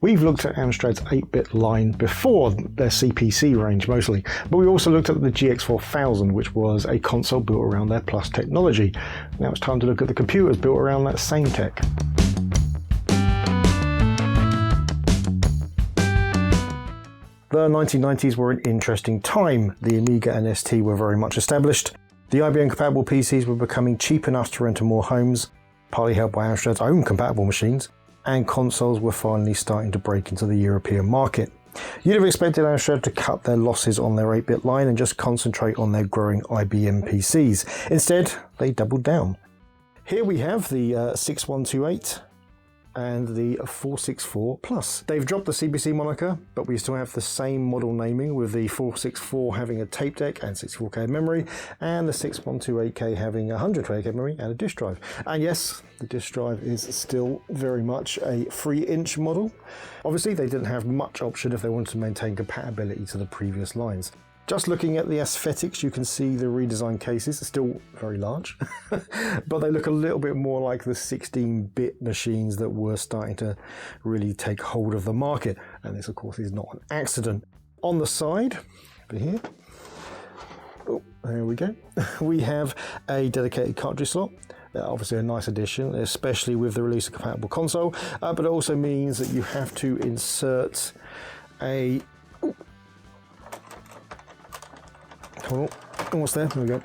We've looked at Amstrad's 8-bit line before their CPC range mostly, but we also looked at the GX4000, which was a console built around their Plus technology. Now it's time to look at the computers built around that same tech. The 1990s were an interesting time. The Amiga and ST were very much established. The IBM-compatible PCs were becoming cheap enough to rent in more homes, partly helped by Amstrad's own compatible machines, and consoles were finally starting to break into the European market. You'd have expected Amstrad to cut their losses on their 8-bit line and just concentrate on their growing IBM PCs. Instead, they doubled down. Here we have the 6128 and the 464 Plus. They've dropped the CPC moniker, but we still have the same model naming, with the 464 having a tape deck and 64K memory, and the 6128K having 128K memory and a disk drive. And yes, the disk drive is still very much a 3-inch model. Obviously, they didn't have much option if they wanted to maintain compatibility to the previous lines. Just looking at the aesthetics, you can see the redesigned cases are still very large, but they look a little bit more like the 16-bit machines that were starting to really take hold of the market. And this, of course, is not an accident. On the side, over here, oh, there we go, we have a dedicated cartridge slot. Obviously a nice addition, especially with the release of compatible console, but it also means that you have to insert a... almost there, we go.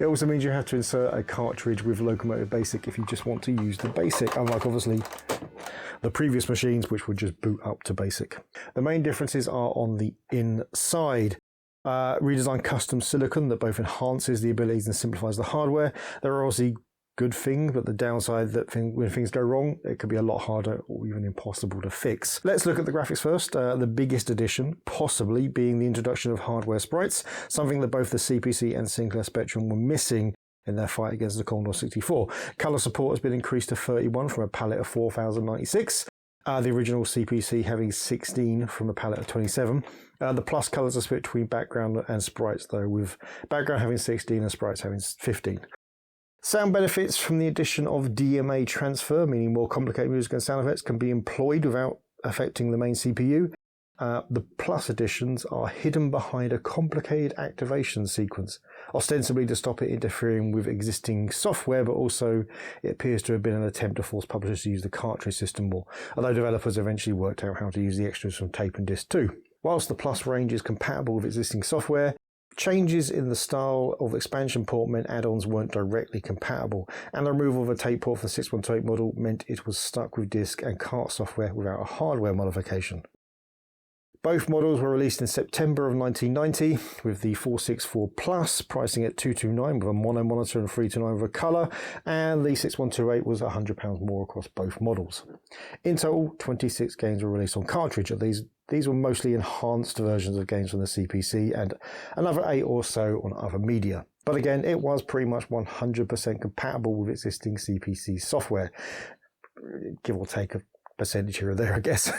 It also means you have to insert a cartridge with Locomotive Basic if you just want to use the Basic, unlike obviously the previous machines which would just boot up to Basic. The main differences are on the inside. Redesigned custom silicon that both enhances the abilities and simplifies the hardware. There are obviously good things, but the downside that when things go wrong, it could be a lot harder or even impossible to fix. Let's look at the graphics first. The biggest addition, possibly, being the introduction of hardware sprites, something that both the CPC and Sinclair Spectrum were missing in their fight against the Commodore 64. Color support has been increased to 31 from a palette of 4096. The original CPC having 16 from a palette of 27. The Plus colors are split between background and sprites, though, with background having 16 and sprites having 15. Sound benefits from the addition of DMA transfer, meaning more complicated music and sound effects can be employed without affecting the main CPU. The Plus additions are hidden behind a complicated activation sequence, ostensibly to stop it interfering with existing software, but also it appears to have been an attempt to force publishers to use the cartridge system more, although developers eventually worked out how to use the extras from tape and disc too. Whilst the Plus range is compatible with existing software, changes in the style of expansion port meant add-ons weren't directly compatible, and the removal of a tape port for the 6128 model meant it was stuck with disk and cart software without a hardware modification. Both models were released in September of 1990, with the 464 Plus pricing at $229 with a mono monitor and $329 with a colour, and the 6128 was £100 more across both models. In total, 26 games were released on cartridge. These were mostly enhanced versions of games from the CPC, and another 8 or so on other media. But again, it was pretty much 100% compatible with existing CPC software, give or take a percentage here or there, I guess.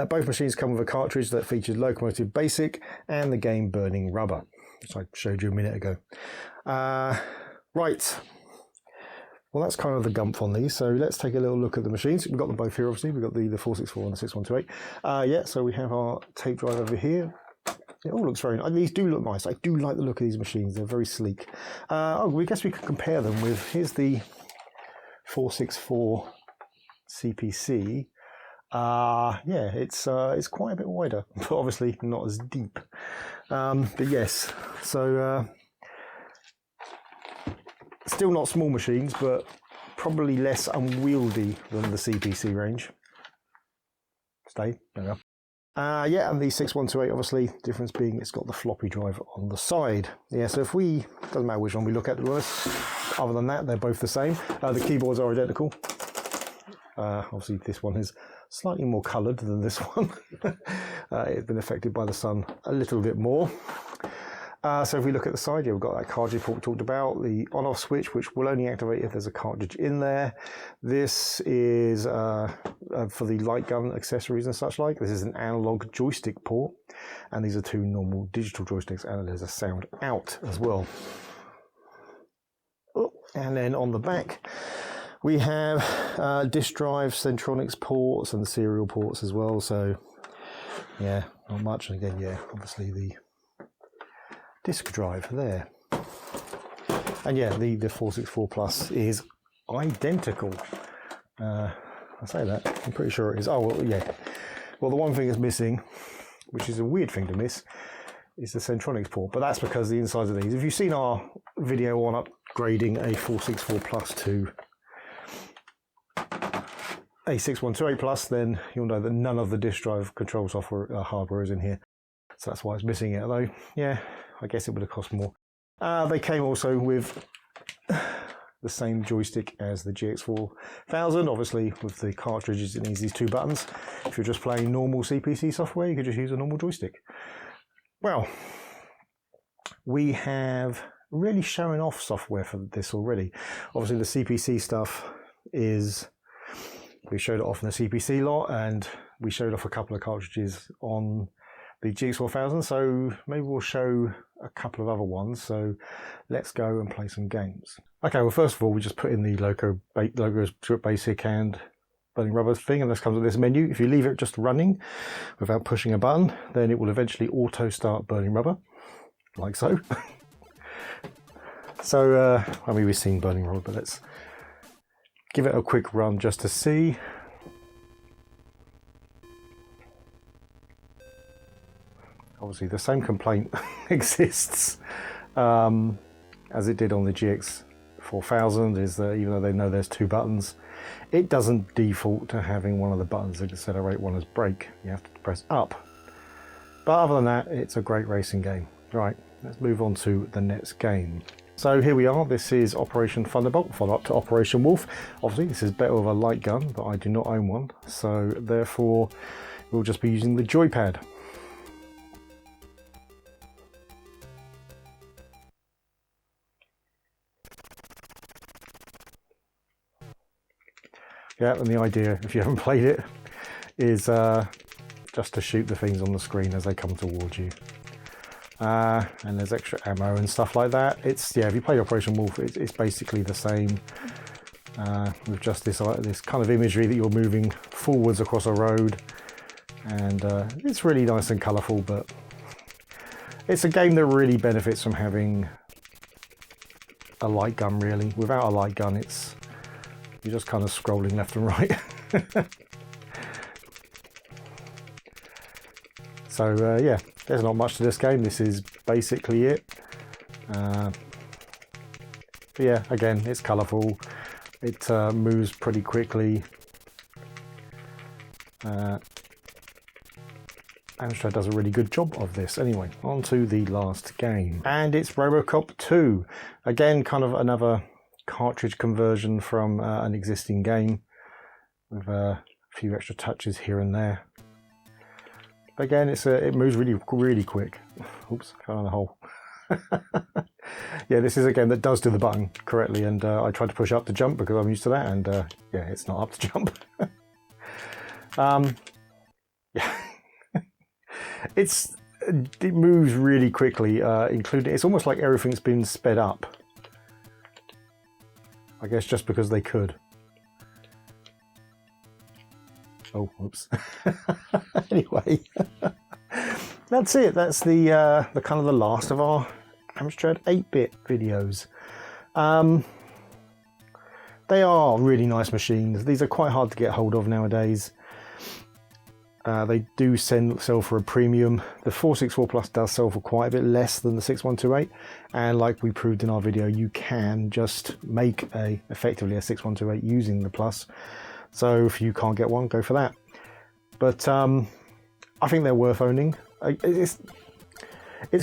Both machines come with a cartridge that features Locomotive Basic and the game Burning Rubber, which I showed you a minute ago. Right. Well, that's kind of the gump on these, so let's take a little look at the machines. We've got them both here, obviously. We've got the 464 and the 6128. Yeah, so we have our tape drive over here. It all looks very nice. These do look nice. I do like the look of these machines. They're very sleek. I guess we could compare them with, here's the 464 CPC. Yeah, it's quite a bit wider, but obviously not as deep. But yes, so still not small machines, but probably less unwieldy than the CPC range. Stay, there we go. Yeah, and the 6128, obviously, difference being it's got the floppy drive on the side. Yeah, so doesn't matter which one we look at, to be honest. Other than that, they're both the same. The keyboards are identical. Obviously, this one is slightly more coloured than this one. It's been affected by the sun a little bit more. So if we look at the side, yeah, we've got that cartridge port we talked about, the on-off switch, which will only activate if there's a cartridge in there. This is for the light gun accessories and such like. This is an analog joystick port, and these are two normal digital joysticks, and there's a sound out as well. Oh, and then on the back, We have disk drive, Centronics ports and the serial ports as well. So yeah, not much. And again, yeah, obviously the disk drive there. And yeah, the 464 Plus is identical. I say that, I'm pretty sure it is. Oh, well, yeah. Well, the one thing that's missing, which is a weird thing to miss, is the Centronics port. But that's because the insides of these, if you've seen our video on upgrading a 464 Plus to a 6128 Plus, then you'll know that none of the disk drive control software hardware is in here. So that's why it's missing it. Although, yeah, I guess it would have cost more. They came also with the same joystick as the GX4000. Obviously, with the cartridges, it needs these two buttons. If you're just playing normal CPC software, you could just use a normal joystick. Well, we have really showing off software for this already. Obviously, the CPC stuff is, we showed it off in the CPC lot, and we showed off a couple of cartridges on the GX4000, so maybe we'll show a couple of other ones. So let's go and play some games. Okay, well, first of all, we just put in the logo strip basic and burning rubber thing, and this comes with this menu. If you leave it just running without pushing a button, then it will eventually auto start burning rubber, like so. So, I mean, we've seen burning rubber, but let's give it a quick run just to see. Obviously, the same complaint exists as it did on the GX4000, is that even though they know there's two buttons, it doesn't default to having one of the buttons as accelerate, one as brake. You have to press up. But other than that, it's a great racing game. Right, let's move on to the next game. So here we are. This is Operation Thunderbolt, follow up to Operation Wolf. Obviously, this is better with a light gun, but I do not own one. So therefore, we'll just be using the joypad. Yeah, and the idea, if you haven't played it, is just to shoot the things on the screen as they come towards you. And there's extra ammo and stuff like that. It's, yeah, if you play Operation Wolf, it's basically the same, with just this kind of imagery that you're moving forwards across a road, and it's really nice and colourful. But it's a game that really benefits from having a light gun. Really, without a light gun, you're just kind of scrolling left and right. So yeah, there's not much to this game. This is basically it. But yeah, again, it's colourful. It moves pretty quickly. Amstrad does a really good job of this. Anyway, on to the last game. And it's Robocop 2. Again, kind of another cartridge conversion from an existing game with a few extra touches here and there. But again, it moves really quick. Oops, fell in the hole. Yeah, this is a game that does do the button correctly, and I tried to push up to jump because I'm used to that, and yeah, it's not up to jump. Yeah, it moves really quickly, including, it's almost like everything's been sped up. I guess just because they could. Oh, oops. Anyway, that's it. That's the kind of the last of our Amstrad 8-bit videos. They are really nice machines. These are quite hard to get hold of nowadays. They do sell for a premium. The 464 Plus does sell for quite a bit less than the 6128, and like we proved in our video, you can just make effectively a 6128 using the Plus. So if you can't get one, go for that. But I think they're worth owning. It's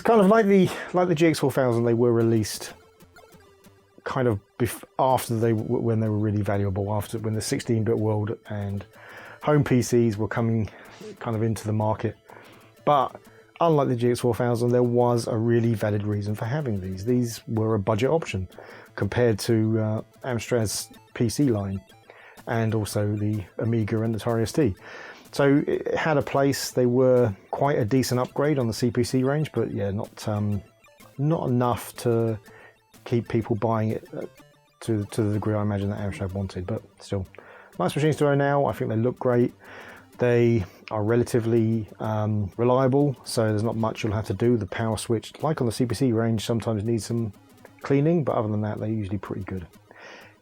kind of like the GX4000. They were released kind of after when they were really valuable, after when the 16-bit world and home PCs were coming kind of into the market. But unlike the GX4000, there was a really valid reason for having these. These were a budget option compared to Amstrad's PC line, and also the Amiga and Atari ST. So it had a place. They were quite a decent upgrade on the CPC range, but yeah, not enough to keep people buying it to the degree I imagine that Amstrad wanted, but still. Nice machines to own now. I think they look great. They are relatively reliable, so there's not much you'll have to do. The power switch, like on the CPC range, sometimes needs some cleaning, but other than that, they're usually pretty good.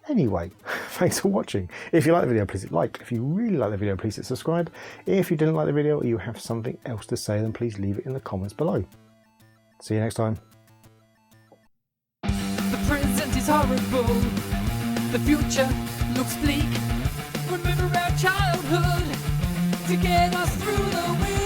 Anyway, thanks for watching. If you like the video, please hit like. If you really like the video, please hit subscribe. If you didn't like the video or you have something else to say, then please leave it in the comments below. See you next time. The present is horrible. The future looks bleak. Remember our childhood to get us through the week.